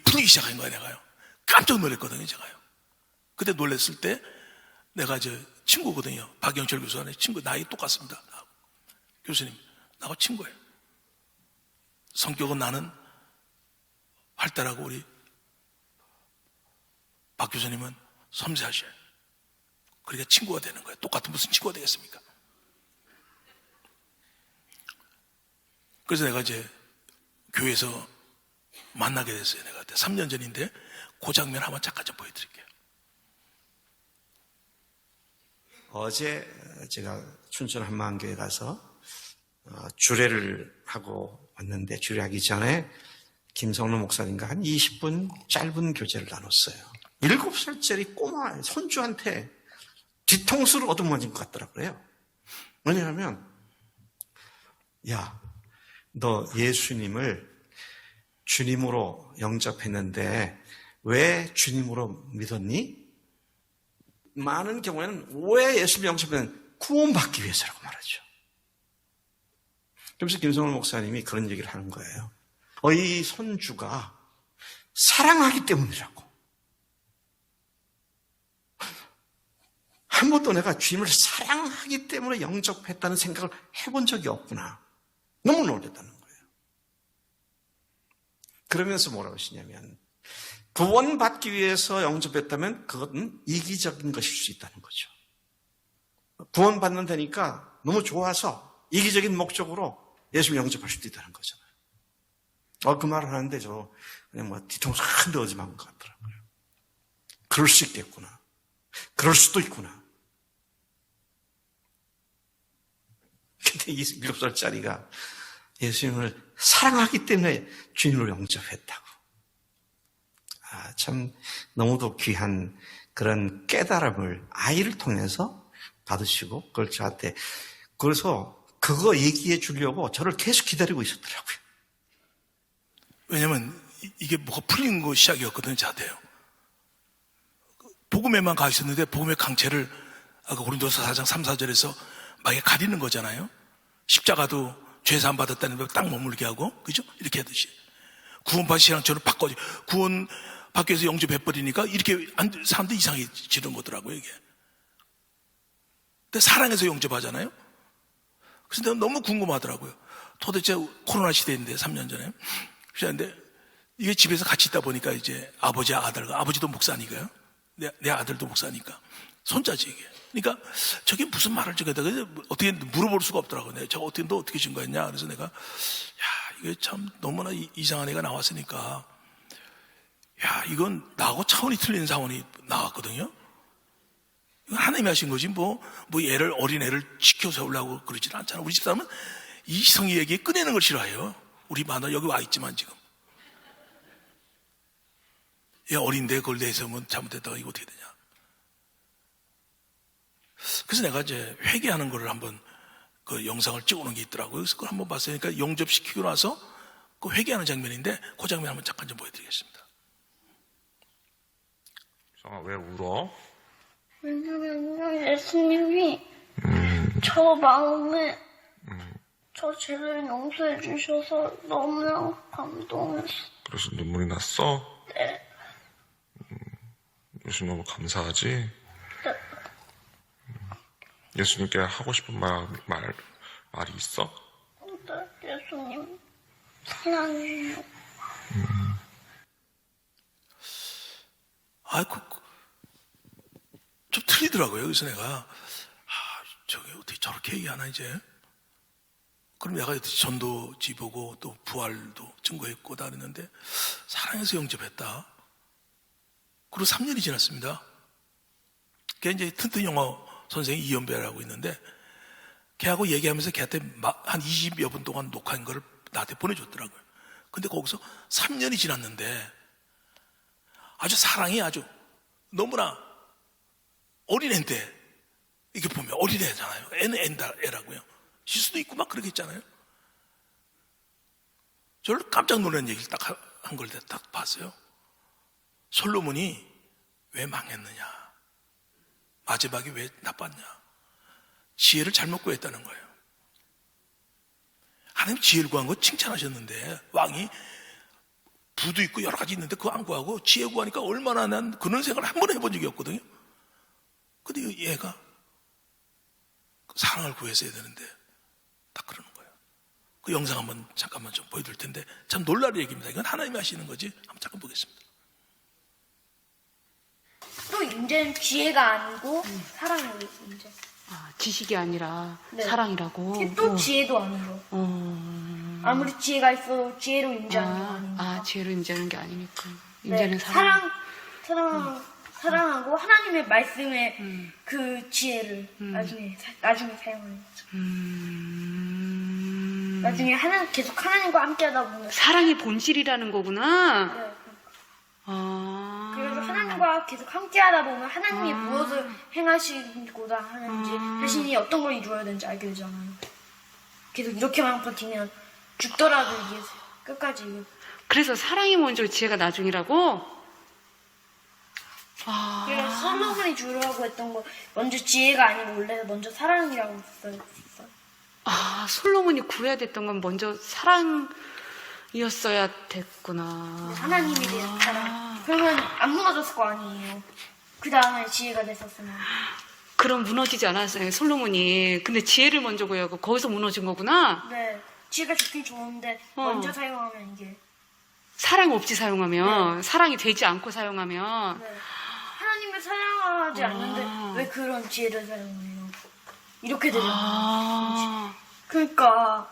풀리기 시작한 거예요, 내가요. 깜짝 놀랐거든요, 제가요. 그때 놀랐을 때, 내가 이제 친구거든요. 박영철 교수와 친구, 나이 똑같습니다. 교수님, 나하고 친구예요. 성격은 나는 활달하고 우리 박 교수님은 섬세하셔요. 그러니까 친구가 되는 거예요. 똑같은 무슨 친구가 되겠습니까? 그래서 내가 이제 교회에서 만나게 됐어요. 내가 그때 3년 전인데 그 장면 한번 잠깐 좀 보여드릴게요. 어제 제가 춘천 한마음교회 가서 주례를 하고 왔는데, 주례하기 전에 김성로 목사님과 한 20분 짧은 교제를 나눴어요. 7살짜리 꼬마 손주한테 뒤통수를 얻어맞은 것 같더라고요. 왜냐하면, 야, 너 예수님을 주님으로 영접했는데 왜 주님으로 믿었니? 많은 경우에는 왜 예수를 영접했는 구원받기 위해서라고 말하죠. 그래서 김성훈 목사님이 그런 얘기를 하는 거예요. 이 손주가 사랑하기 때문이라고. 한 번도 내가 주님을 사랑하기 때문에 영접했다는 생각을 해본 적이 없구나. 너무 놀랐다는 거예요. 그러면서 뭐라고 하시냐면, 구원받기 위해서 영접했다면 그것은 이기적인 것일 수 있다는 거죠. 구원받는 데니까 너무 좋아서 이기적인 목적으로 예수를 영접할 수도 있다는 거잖아요. 그 말을 하는데 저 그냥 뭐 뒤통수 한 대 얻어맞은 것 같더라고요. 그럴 수 있겠구나. 그럴 수도 있구나. 근데 이 7살짜리가 예수님을 사랑하기 때문에 주님을 영접했다고. 참 너무도 귀한 그런 깨달음을 아이를 통해서 받으시고, 그걸 저한테, 그래서 그거 얘기해 주려고 저를 계속 기다리고 있었더라고요. 왜냐면 이게 뭐가 풀린 거 시작이었거든요, 저한테요. 복음에만 가 있었는데 복음의 강체를 아까 고린도서 4장 3, 4절에서 막 가리는 거잖아요. 십자가도 죄사함 받았다는 걸 딱 머물게 하고, 그죠? 이렇게 하듯이. 구원받은 신앙처럼 바꿔, 구원 받기 위해서 영접해버리니까 이렇게 사람들이 이상해지는 거더라고요, 이게. 근데 사랑해서 영접하잖아요? 그래서 내가 너무 궁금하더라고요. 도대체 코로나 시대인데, 3년 전에. 그런데 이게 집에서 같이 있다 보니까 이제 아버지와 아들과, 아버지도 목사니까요. 내 아들도 목사니까. 손자지, 이게. 그러니까 저게 무슨 말을 저게다 어떻게 물어볼 수가 없더라고요. 내가 저 어떻게 너 어떻게 증거했냐? 그래서 내가 야 이게 참 너무나 이상한 애가 나왔으니까 야 이건 나하고 차원이 틀린 상황이 나왔거든요. 이건 하나님이 하신 거지 뭐 얘를 어린 애를 지켜 세우려고 그러지는 않잖아. 우리 집사람은 이성이 얘기 꺼내는 걸 싫어해요. 우리 마누라 여기 와 있지만 지금 얘 어린데 그걸 내세우면 잘못했다가 이거 어떻게 되냐. 그래서 내가 이제 회개하는 거를 한번 그 영상을 찍어놓은 게 있더라고요. 그래서 그걸 한번 봤어요. 그러니까 영접시키고 나서 그 회개하는 장면인데 그 장면 한번 잠깐 좀 보여드리겠습니다. 정아 왜 울어? 왜냐면 예수님이 저 마음에 저 죄를 용서해 주셔서 너무나 감동했어. 그래서 눈물이 났어? 네. 예수님 너무 감사하지? 예수님께 하고 싶은 말이 있어? 네, 예수님 사랑해요. 좀 틀리더라고요. 그래서 내가 저게 어떻게 저렇게 얘기하나 이제. 그럼 내가 전도지 보고 또 부활도 증거했고 다 그랬는데 사랑해서 영접했다. 그리고 3년이 지났습니다. 걔 이제 튼튼 영어 선생이 이연배라고 있는데 걔하고 얘기하면서 걔한테 한 20여 분 동안 녹화한 거를 나한테 보내줬더라고요. 근데 거기서 3년이 지났는데 아주 사랑이 아주 너무나 어린애인데 이렇게 보면 어린애잖아요. 애는 애라고요. 실수도 있고 막 그렇게 있잖아요. 저를 깜짝 놀란 얘기를 딱 한 걸 딱 봤어요. 솔로몬이 왜 망했느냐? 마지막에 왜 나빴냐? 지혜를 잘못 구했다는 거예요. 하나님 지혜를 구한 거 칭찬하셨는데 왕이 부도 있고 여러 가지 있는데 그거 안 구하고 지혜 구하니까 얼마나 난 그런 생각을 한 번 해본 적이 없거든요. 근데 얘가 사랑을 구했어야 되는데 딱 그러는 거예요. 그 영상 한번 잠깐만 좀 보여드릴 텐데 참 놀랄 얘기입니다. 이건 하나님이 하시는 거지. 한번 잠깐 보겠습니다. 또 인재는 지혜가 아니고 사랑이에요. 인재. 지식이 아니라 네. 사랑이라고. 또 지혜도 아니고. 아무리 지혜가 있어도 지혜로 인재하는 게 아니니까. 지혜로 인재하는 게 아니니까. 네, 인재는 사랑하고 하나님의 말씀에 그 지혜를 나중에 사용하는 거죠. 나중에 계속 하나님과 함께하다 보면 사랑이 본질이라는 거구나. 네. 그래서 하나님과 계속 함께하다 보면 하나님이 무엇을 행하시고자 하는지 자신이 어떤 걸 이루어야 되는지 알게 되잖아요. 계속 이렇게만 버티면 죽더라도 이게 끝까지. 그래서 사랑이 먼저 지혜가 나중이라고? 그래서 솔로몬이 주라고 했던 거 먼저 지혜가 아니고 원래 먼저 사랑이라고 했어요. 솔로몬이 구해야 됐던 건 먼저 사랑이었어야 됐구나. 하나님에 대한 사랑. 그러면 안 무너졌을 거 아니에요. 그 다음에 지혜가 됐었으면. 그럼 무너지지 않았어요, 솔로몬이. 근데 지혜를 먼저 구하고 거기서 무너진 거구나. 네. 지혜가 좋긴 좋은데 먼저 사용하면 이게. 사랑 없이 사용하면, 네. 사랑이 되지 않고 사용하면. 네. 하나님을 사랑하지 않는데 왜 그런 지혜를 사용해요? 이렇게 되는 거예요. 그러니까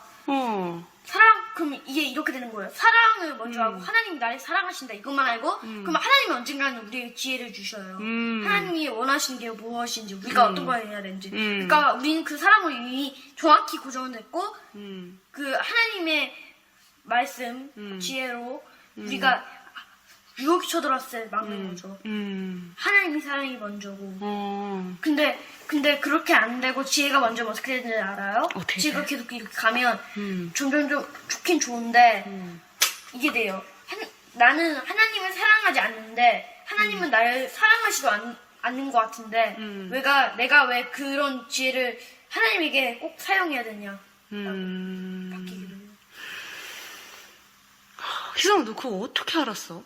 그럼 이게 이렇게 되는 거예요. 사랑을 먼저 하고 하나님이 나를 사랑하신다 이것만 알고 그럼 하나님이 언젠가는 우리에게 지혜를 주셔요. 하나님이 원하시는 게 무엇인지 우리가 어떤 걸 해야 되는지. 그러니까 우리는 그 사랑을 이미 정확히 고정됐고 그 하나님의 말씀 지혜로 우리가 유혹이 쳐들었을 때 막는 거죠. 하나님이 사랑이 먼저고. 근데 그렇게 안 되고 지혜가 먼저면 어떻게 되는지 알아요? 지혜가 계속 이렇게 가면 점점 좋긴 좋은데 이게 돼요. 나는 하나님을 사랑하지 않는데 하나님은 나를 사랑하지도 않는 것 같은데 내가 왜 그런 지혜를 하나님에게 꼭 사용해야 되냐. 바뀌게 돼요. 희성아, 너 그거 어떻게 알았어?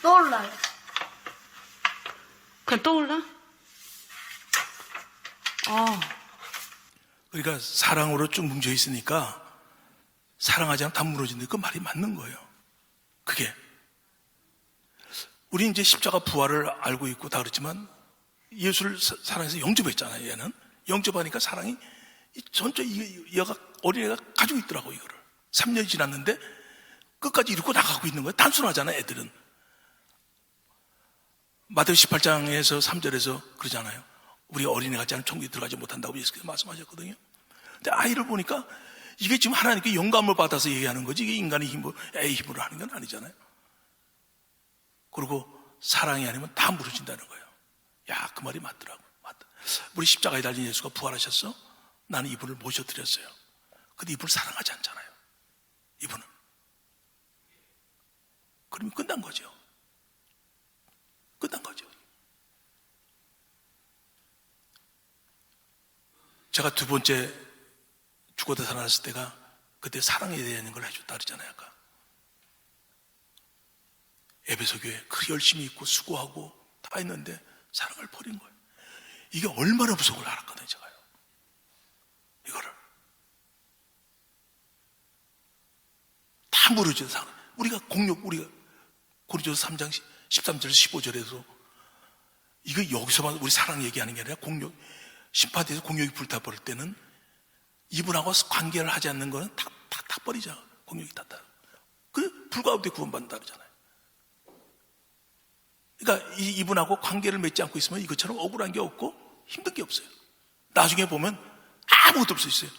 떠올라요. 그냥 떠올라? 그러니까 사랑으로 쭉 뭉쳐 있으니까 사랑하지 않으면 다 무너진다. 그 말이 맞는 거예요. 그게. 우리 이제 십자가 부활을 알고 있고 다 그렇지만 예수를 사랑해서 영접했잖아요. 얘는. 영접하니까 사랑이 전체 얘가 어린애가 가지고 있더라고 이거를. 3년이 지났는데 끝까지 이루고 나가고 있는 거예요. 단순하잖아요. 애들은. 마태복음 18장에서 3절에서 그러잖아요. 우리 어린애 같지 않으면 천국에 들어가지 못한다고 예수께서 말씀하셨거든요. 근데 아이를 보니까 이게 지금 하나님께 영감을 받아서 얘기하는 거지 이게 인간의 힘으로 애의 힘으로 하는 건 아니잖아요. 그리고 사랑이 아니면 다 무너진다는 거예요. 야, 그 말이 맞더라고. 맞다. 우리 십자가에 달린 예수가 부활하셨어? 나는 이분을 모셔드렸어요. 근데 이분을 사랑하지 않잖아요. 이분은. 그러면 끝난 거죠. 끝난 거죠. 제가 두 번째 죽어도 살아났을 때가 그때 사랑에 대한 걸 해줬다 그랬잖아요. 아까. 에베소 교회 그 열심히 있고 수고하고 다 했는데 사랑을 버린 거예요. 이게 얼마나 무서운 걸 알았거든요. 제가요. 이거를. 다 무너진 사랑. 우리가 고린도서 3장 13절 15절에서 이거 여기서만 우리 사랑 얘기하는 게 아니라 심판대에서 공욕이 불타버릴 때는 이분하고 관계를 하지 않는 거는 다 버리자. 공욕이 탔다. 그 불과 없이 구원받는다 그러잖아요. 그러니까 이분하고 관계를 맺지 않고 있으면 이것처럼 억울한 게 없고 힘든 게 없어요. 나중에 보면 아무것도 없어 있어요.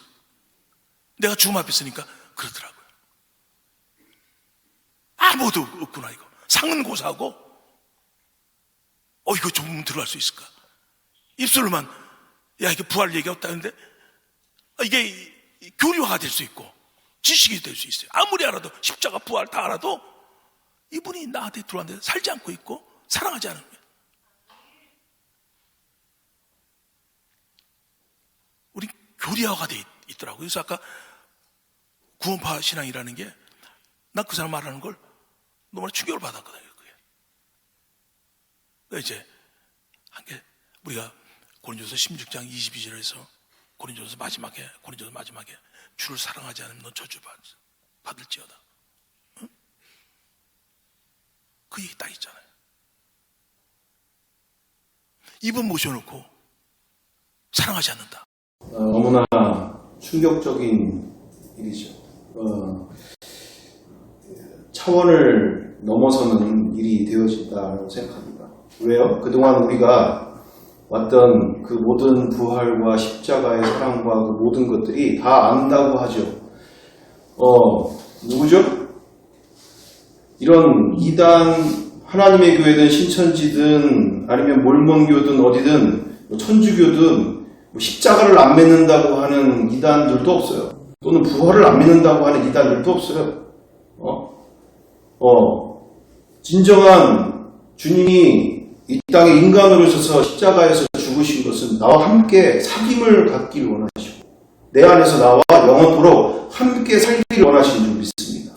내가 죽음 앞에 있으니까 그러더라고요. 아무것도 없구나 이거. 상은 고사하고 이거 좀 들어갈 수 있을까? 입술로만 야 이게 부활 얘기 없다는데 이게 교류화가 될 수 있고 지식이 될 수 있어요. 아무리 알아도 십자가 부활 다 알아도 이분이 나한테 들어왔는데 살지 않고 있고 사랑하지 않은 거예요. 우리 교류화가 돼 있더라고요. 그래서 아까 구원파 신앙이라는 게 난 그 사람 말하는 걸 너무나 충격을 받았거든요. 그게. 이제 한 게 우리가 고린도서 16장 22절에서 고린도서 마지막에 주를 사랑하지 않으면 넌 저주 받을지어다. 응? 그 얘기 딱 있잖아요. 이분 모셔놓고 사랑하지 않는다. 너무나 충격적인 일이죠. 차원을 넘어서는 일이 되어진다고 생각합니다. 왜요? 그동안 우리가 왔던 그 모든 부활과 십자가의 사랑과 그 모든 것들이 다 안다고 하죠. 누구죠? 이런 이단 하나님의 교회든 신천지든 아니면 몰몬교든 어디든 천주교든 십자가를 안 믿는다고 하는 이단들도 없어요. 또는 부활을 안 믿는다고 하는 이단들도 없어요. 진정한 주님이 이 땅에 인간으로 오셔서 십자가에서 죽으신 것은 나와 함께 사귐을 갖기를 원하시고 내 안에서 나와 영원토록 함께 살기를 원하시는 줄 믿습니다.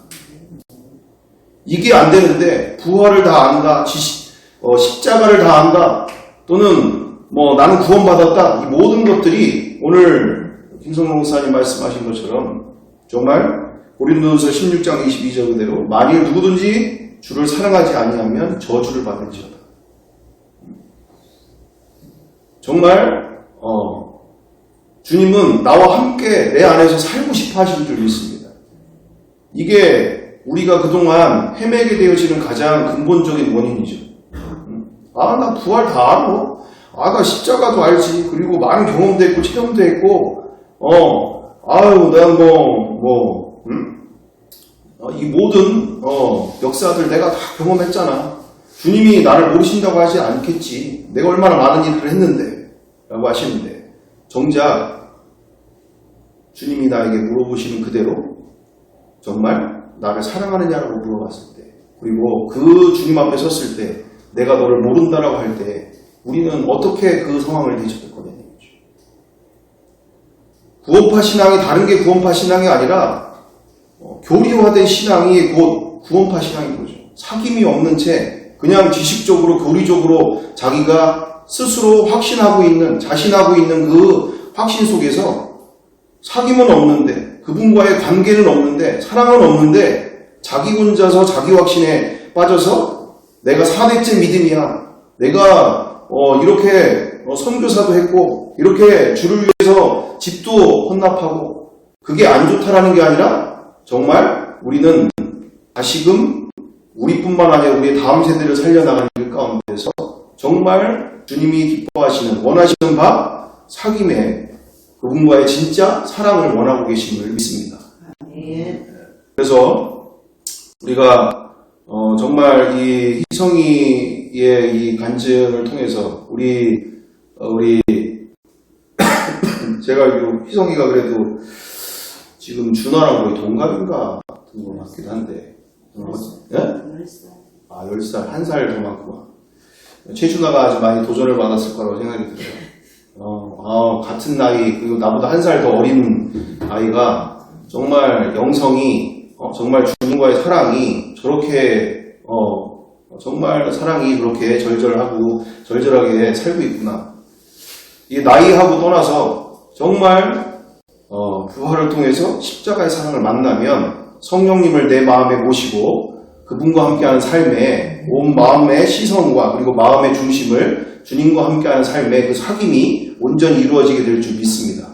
이게 안 되는데 부활을 다 안다, 십자가를 다 안다, 또는 나는 구원받았다, 이 모든 것들이 오늘 김성롱 목사님 말씀하신 것처럼 정말 고린도전서 16장 22절 그대로 만일 누구든지 주를 사랑하지 아니하면 저주를 받을지어다. 정말 주님은 나와 함께 내 안에서 살고 싶어 하시는 줄 믿습니다. 이게 우리가 그동안 헤매게 되어지는 가장 근본적인 원인이죠. 나 부활 다 알아. 나 십자가도 알지. 그리고 많은 경험도 했고 체험도 했고 난 이 모든 역사들 내가 다 경험했잖아. 주님이 나를 모르신다고 하지 않겠지. 내가 얼마나 많은 일을 했는데 라고 하시는데 정작 주님이 나에게 물어보시는 그대로 정말 나를 사랑하느냐라고 물어봤을 때, 그리고 그 주님 앞에 섰을 때 내가 너를 모른다라고 할 때 우리는 어떻게 그 상황을 대처할 거냐는 거죠. 구원파 신앙이 다른 게 구원파 신앙이 아니라 교리화된 신앙이 곧 구원파 신앙인 거죠. 사귐이 없는 채 그냥 지식적으로 교리적으로 자기가 스스로 확신하고 있는, 자신하고 있는 그 확신 속에서 사귐은 없는데, 그분과의 관계는 없는데, 사랑은 없는데 자기 혼자서 자기 확신에 빠져서 내가 4대째 믿음이야, 내가 이렇게 선교사도 했고 이렇게 주를 위해서 집도 헌납하고, 그게 안 좋다라는 게 아니라 정말 우리는 다시금 우리뿐만 아니라 우리의 다음 세대를 살려나가는 일 가운데서 정말 주님이 기뻐하시는, 원하시는 바 사귐에 그분과의 진짜 사랑을 원하고 계심을 믿습니다. 그래서 우리가 정말 이 희성이의 이 간증을 통해서 우리 제가 알기로 희성이가 그래도 지금 준하랑 거의 동갑인가 같은 것 같기도 한데, 예? 10살, 1살 더 많구나. 최준하가 아주 많이 도전을 받았을 거라고 생각이 들어요. 같은 나이, 그리고 나보다 1살 더 어린 아이가 정말 영성이, 정말 주님과의 사랑이 저렇게, 정말 사랑이 그렇게 절절하게 살고 있구나. 이 나이하고 떠나서 정말, 부활을 통해서 십자가의 사랑을 만나면 성령님을 내 마음에 모시고 그분과 함께하는 삶에 온 마음의 시선과 그리고 마음의 중심을 주님과 함께하는 삶의 그 사귐이 온전히 이루어지게 될 줄 믿습니다.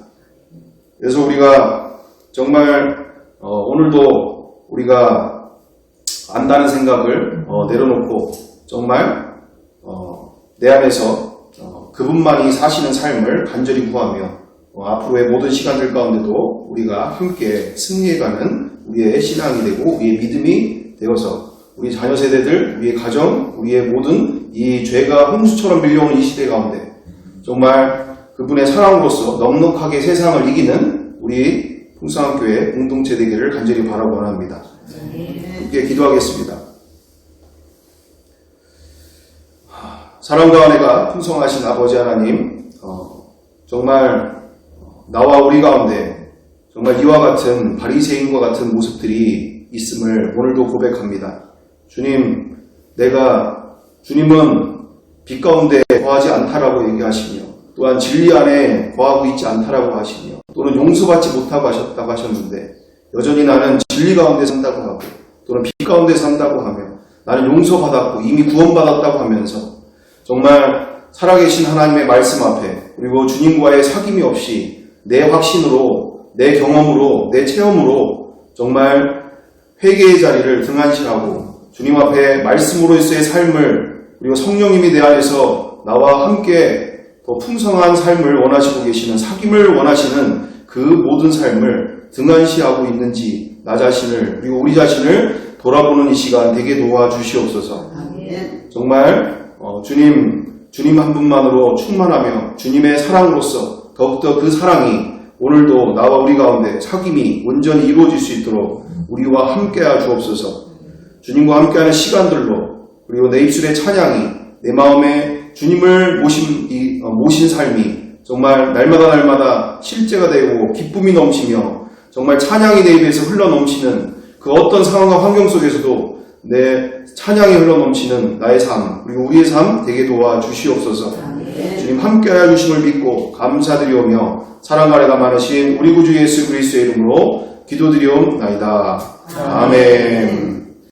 그래서 우리가 정말 오늘도 우리가 안다는 생각을 내려놓고 정말 내 안에서 그분만이 사시는 삶을 간절히 구하며 앞으로의 모든 시간들 가운데도 우리가 함께 승리해가는 우리의 신앙이 되고 우리의 믿음이 되어서 우리 자녀 세대들, 우리의 가정, 우리의 모든 이 죄가 홍수처럼 밀려오는 이 시대 가운데 정말 그분의 사랑으로서 넉넉하게 세상을 이기는 우리 풍성한교회 공동체 되기를 간절히 바라고 원합니다. 함께 기도하겠습니다. 사랑과 은혜가 풍성하신 아버지 하나님, 정말 나와 우리 가운데 정말 이와 같은 바리새인과 같은 모습들이 있음을 오늘도 고백합니다. 주님, 주님은 빛 가운데 거하지 않다라고 얘기하시며 또한 진리 안에 거하고 있지 않다라고 하시며 또는 용서받지 못하고 하셨다고 하셨는데 여전히 나는 진리 가운데 산다고 하고 또는 빛 가운데 산다고 하며 나는 용서받았고 이미 구원받았다고 하면서 정말 살아계신 하나님의 말씀 앞에 그리고 주님과의 사귐이 없이 내 확신으로, 내 경험으로, 내 체험으로 정말 회개의 자리를 등한시하고 주님 앞에 말씀으로서의 삶을 그리고 성령님이 내 안에서 나와 함께 더 풍성한 삶을 원하시고 계시는, 사귐을 원하시는 그 모든 삶을 등한시하고 있는지 나 자신을 그리고 우리 자신을 돌아보는 이 시간 되게 도와주시옵소서. 정말 주님 한 분만으로 충만하며 주님의 사랑으로서 더욱더 그 사랑이 오늘도 나와 우리 가운데 사귐이 온전히 이루어질 수 있도록 우리와 함께하 주옵소서. 주님과 함께하는 시간들로 그리고 내 입술의 찬양이 내 마음에 주님을 모신 삶이 정말 날마다 실제가 되고 기쁨이 넘치며 정말 찬양이 내 입에서 흘러넘치는 그 어떤 상황과 환경 속에서도 내 찬양이 흘러넘치는 나의 삶 그리고 우리의 삶 되게 도와주시옵소서. 주님 함께하여 주심을 믿고 감사드리오며 사랑 아래가 많으신 우리 구주 예수 그리스도의 이름으로 기도드리옵나이다. 아멘.